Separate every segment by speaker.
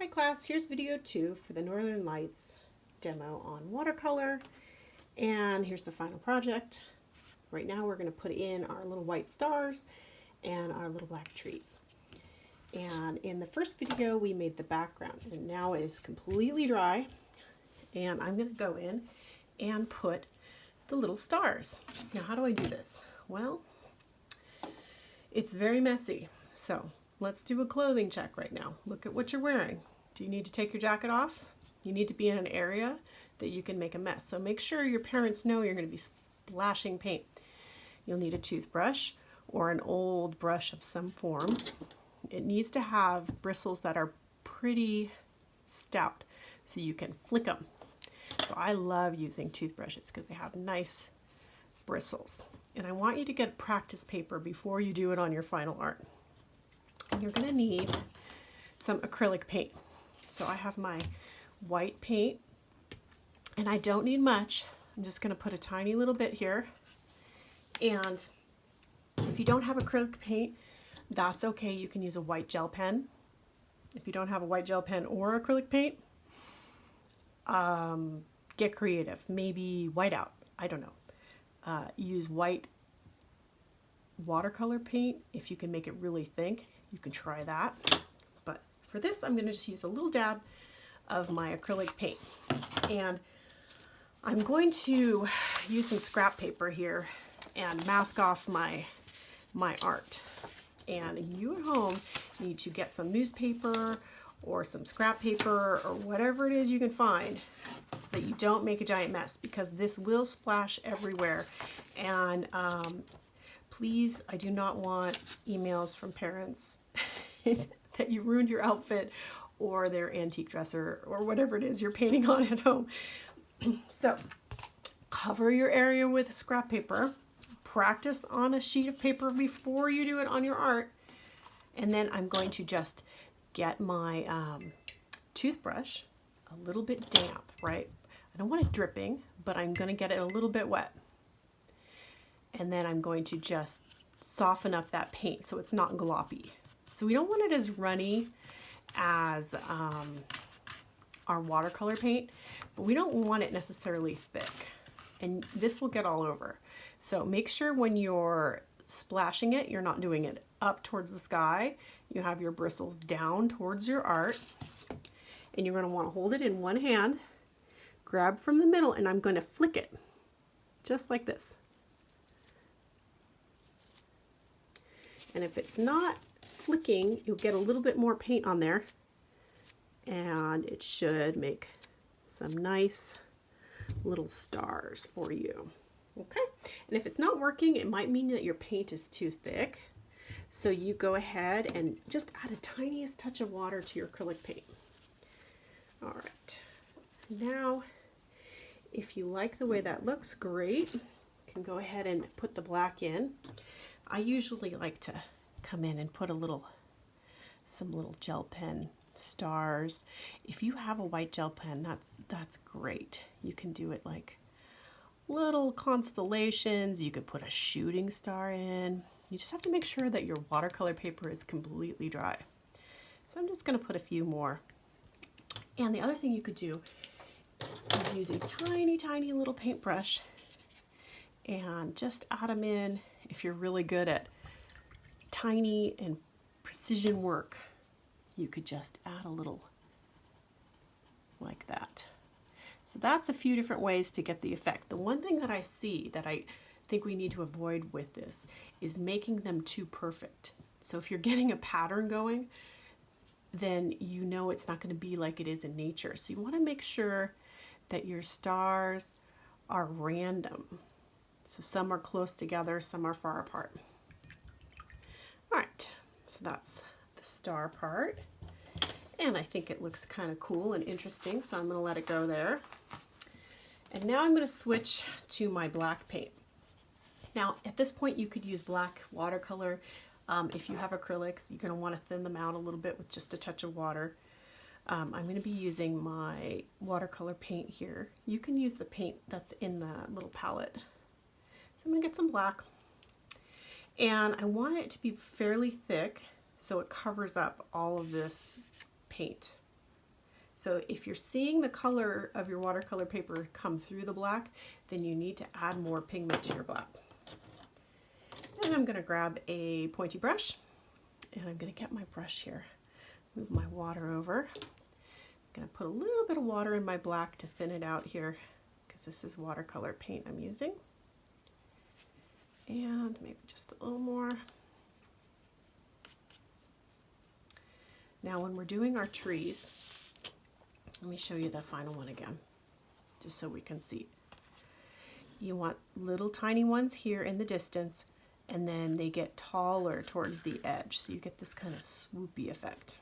Speaker 1: Alright class, here's video 2 for the Northern Lights demo on watercolor, and here's the final project. Right now we're going to put in our little white stars and our little black trees. And in the first video we made the background, and now it is completely dry, and I'm going to go in and put the little stars. Now how do I do this? Well, it's very messy, so let's do a clothing check right now. Look at what you're wearing. Do you need to take your jacket off? You need to be in an area that you can make a mess. So make sure your parents know you're going to be splashing paint. You'll need a toothbrush or an old brush of some form. It needs to have bristles that are pretty stout so you can flick them. So I love using toothbrushes because they have nice bristles. And I want you to get practice paper before you do it on your final art. And you're going to need some acrylic paint. So I have my white paint, and I don't need much. I'm just going to put a tiny little bit here. And if you don't have acrylic paint, that's okay. You can use a white gel pen. If you don't have a white gel pen or acrylic paint, get creative. Maybe whiteout. I don't know. Use white watercolor paint. If you can make it really thick, you can try that. But for this, I'm going to just use a little dab of my acrylic paint. And I'm going to use some scrap paper here and mask off my art. And you at home need to get some newspaper or some scrap paper or whatever it is you can find so that you don't make a giant mess, because this will splash everywhere. And please, I do not want emails from parents that you ruined your outfit or their antique dresser or whatever it is you're painting on at home. So cover your area with scrap paper. Practice on a sheet of paper before you do it on your art. And then I'm going to just get my toothbrush a little bit damp, right? I don't want it dripping, but I'm going to get it a little bit wet. And then I'm going to just soften up that paint so it's not gloppy. So we don't want it as runny as our watercolor paint, but we don't want it necessarily thick. And this will get all over. So make sure when you're splashing it, you're not doing it up towards the sky. You have your bristles down towards your art. And you're going to want to hold it in one hand, grab from the middle, and I'm going to flick it just like this. And if it's not flicking, you'll get a little bit more paint on there, and it should make some nice little stars for you. Okay, and if it's not working, it might mean that your paint is too thick. So you go ahead and just add a tiniest touch of water to your acrylic paint. All right, now if you like the way that looks, great. You can go ahead and put the black in. I usually like to come in and put some little gel pen stars. If you have a white gel pen, that's great. You can do it like little constellations. You could put a shooting star in. You just have to make sure that your watercolor paper is completely dry. So I'm just going to put a few more. And the other thing you could do is use a tiny little paintbrush and just add them in. If you're really good at tiny and precision work, you could just add a little like that. So that's a few different ways to get the effect. The one thing that I see that I think we need to avoid with this is making them too perfect. So if you're getting a pattern going, then you know it's not going to be like it is in nature. So you want to make sure that your stars are random. So some are close together, some are far apart. All right, so that's the star part. And I think it looks kind of cool and interesting, so I'm going to let it go there. And now I'm going to switch to my black paint. Now, at this point, you could use black watercolor. If you have acrylics, you're going to want to thin them out a little bit with just a touch of water. I'm going to be using my watercolor paint here. You can use the paint that's in the little palette. So I'm going to get some black. And I want it to be fairly thick so it covers up all of this paint. So if you're seeing the color of your watercolor paper come through the black, then you need to add more pigment to your black. And I'm going to grab a pointy brush, and I'm going to get my brush here, move my water over. I'm going to put a little bit of water in my black to thin it out here, because this is watercolor paint I'm using. And maybe just a little more. Now when we're doing our trees, let me show you the final one again, just so we can see. You want little tiny ones here in the distance, and then they get taller towards the edge, so you get this kind of swoopy effect.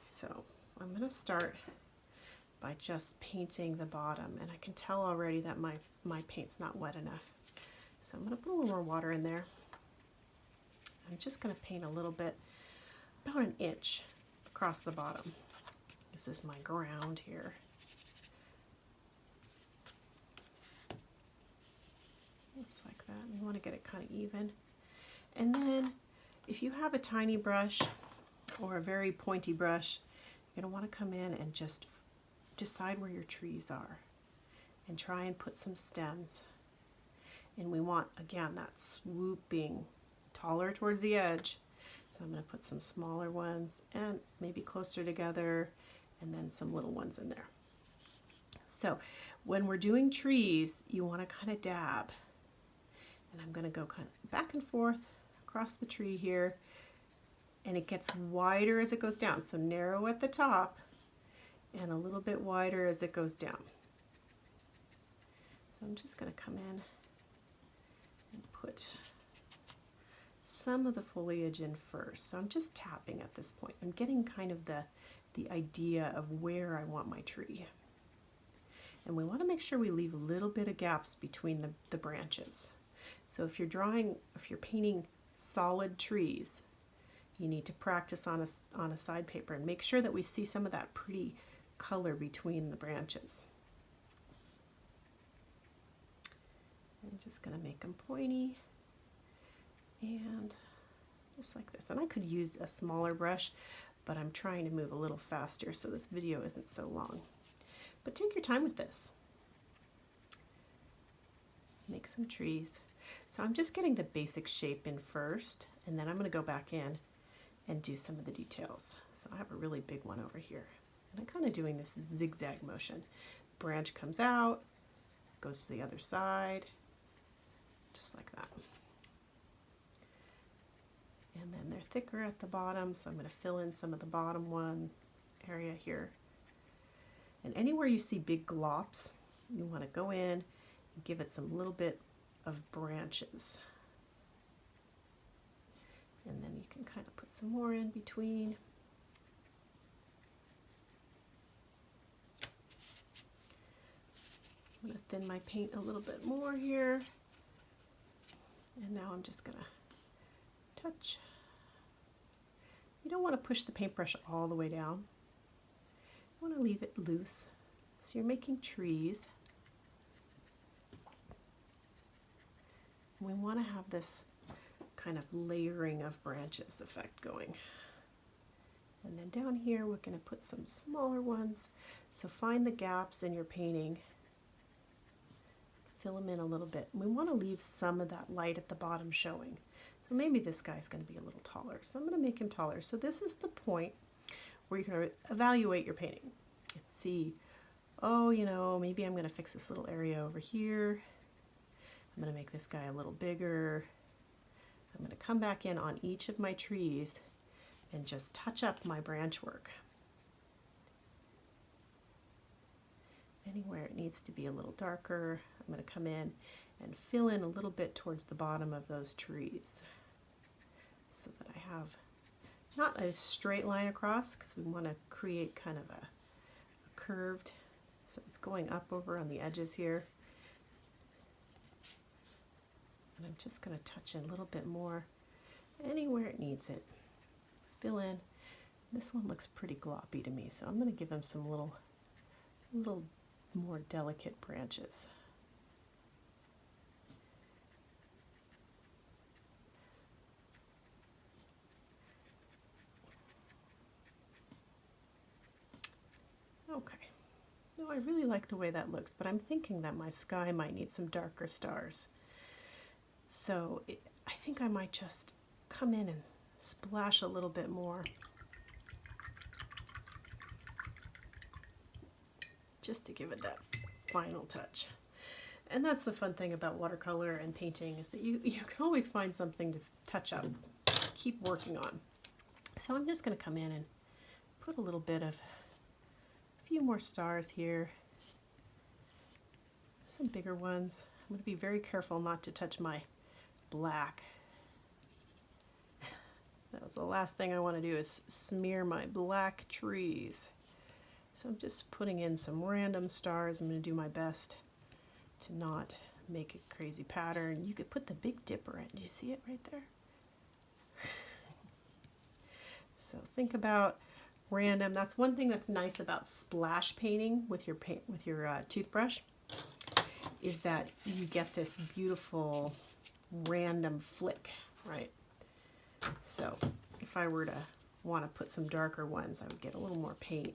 Speaker 1: So I'm going to start by just painting the bottom, and I can tell already that my paint's not wet enough. So I'm going to put a little more water in there. I'm just going to paint a little bit, about an inch across the bottom. This is my ground here. Just like that. You want to get it kind of even. And then if you have a tiny brush or a very pointy brush, you're going to want to come in and just decide where your trees are and try and put some stems. And we want, again, that swooping taller towards the edge. So I'm going to put some smaller ones and maybe closer together, and then some little ones in there. So when we're doing trees, you want to kind of dab. And I'm going to go kind of back and forth across the tree here. And it gets wider as it goes down. So narrow at the top and a little bit wider as it goes down. So I'm just going to come in and put some of the foliage in first. So I'm just tapping at this point. I'm getting kind of the idea of where I want my tree. And we want to make sure we leave a little bit of gaps between the branches. So if you're painting solid trees, you need to practice on a side paper and make sure that we see some of that pretty color between the branches. I'm just going to make them pointy. And just like this. And I could use a smaller brush, but I'm trying to move a little faster so this video isn't so long. But take your time with this. Make some trees. So I'm just getting the basic shape in first, and then I'm going to go back in and do some of the details. So I have a really big one over here. And I'm kind of doing this zigzag motion. Branch comes out, goes to the other side, just like that. And then they're thicker at the bottom, so I'm going to fill in some of the bottom one area here. And anywhere you see big glops, you want to go in and give it some little bit of branches. And then you can kind of put some more in between. I'm going to thin my paint a little bit more here. And now I'm just going to touch. You don't want to push the paintbrush all the way down. You want to leave it loose. So you're making trees. We want to have this kind of layering of branches effect going. And then down here we're going to put some smaller ones. So find the gaps in your painting. Fill them in a little bit. We want to leave some of that light at the bottom showing. So maybe this guy's going to be a little taller. So I'm going to make him taller. So this is the point where you can evaluate your painting and see, oh, you know, maybe I'm going to fix this little area over here. I'm going to make this guy a little bigger. I'm going to come back in on each of my trees and just touch up my branch work. Anywhere it needs to be a little darker, I'm going to come in and fill in a little bit towards the bottom of those trees so that I have not a straight line across, because we want to create kind of a curved, so it's going up over on the edges here. And I'm just going to touch in a little bit more anywhere it needs it. Fill in. This one looks pretty gloppy to me, so I'm going to give him some little more delicate branches. Okay. No, I really like the way that looks, but I'm thinking that my sky might need some darker stars. So I think I might just come in and splash a little bit more. Just to give it that final touch. And that's the fun thing about watercolor and painting, is that you can always find something to touch up, keep working on. So I'm just going to come in and put a little bit of a few more stars here. Some bigger ones. I'm going to be very careful not to touch my black. That was the last thing I want to do, is smear my black trees. So I'm just putting in some random stars. I'm going to do my best to not make a crazy pattern. You could put the Big Dipper in. Do you see it right there? So think about random. That's one thing that's nice about splash painting with your toothbrush, is that you get this beautiful random flick, right? So if I were to want to put some darker ones, I would get a little more paint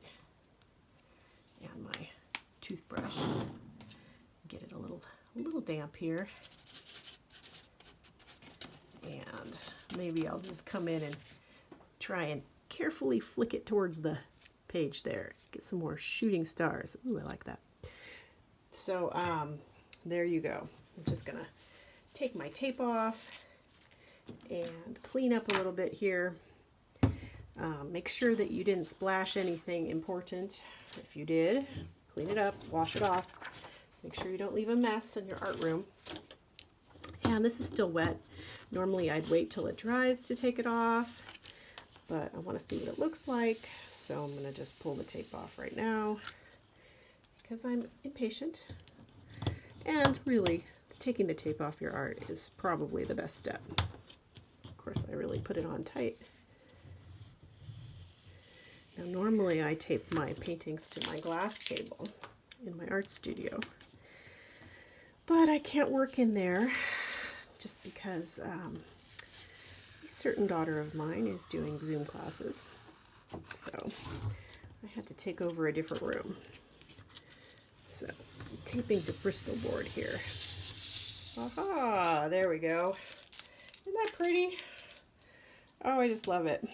Speaker 1: and my toothbrush, get it a little damp here, and maybe I'll just come in and try and carefully flick it towards the page there. Get some more shooting stars. Ooh, I like that. So there you go. I'm just gonna take my tape off and clean up a little bit here. Make sure that you didn't splash anything important. If you did, clean it up, wash it off. Make sure you don't leave a mess in your art room. And this is still wet. Normally I'd wait till it dries to take it off, but I want to see what it looks like. So I'm going to just pull the tape off right now because I'm impatient. And really, taking the tape off your art is probably the best step. Of course, I really put it on tight. Now normally I tape my paintings to my glass table in my art studio, but I can't work in there just because a certain daughter of mine is doing Zoom classes, so I had to take over a different room. So I'm taping the Bristol board here. Aha, there we go. Isn't that pretty? Oh, I just love it.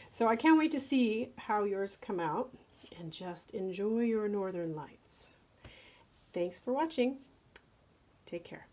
Speaker 1: So I can't wait to see how yours come out, and just enjoy your northern lights. Thanks for watching. Take care.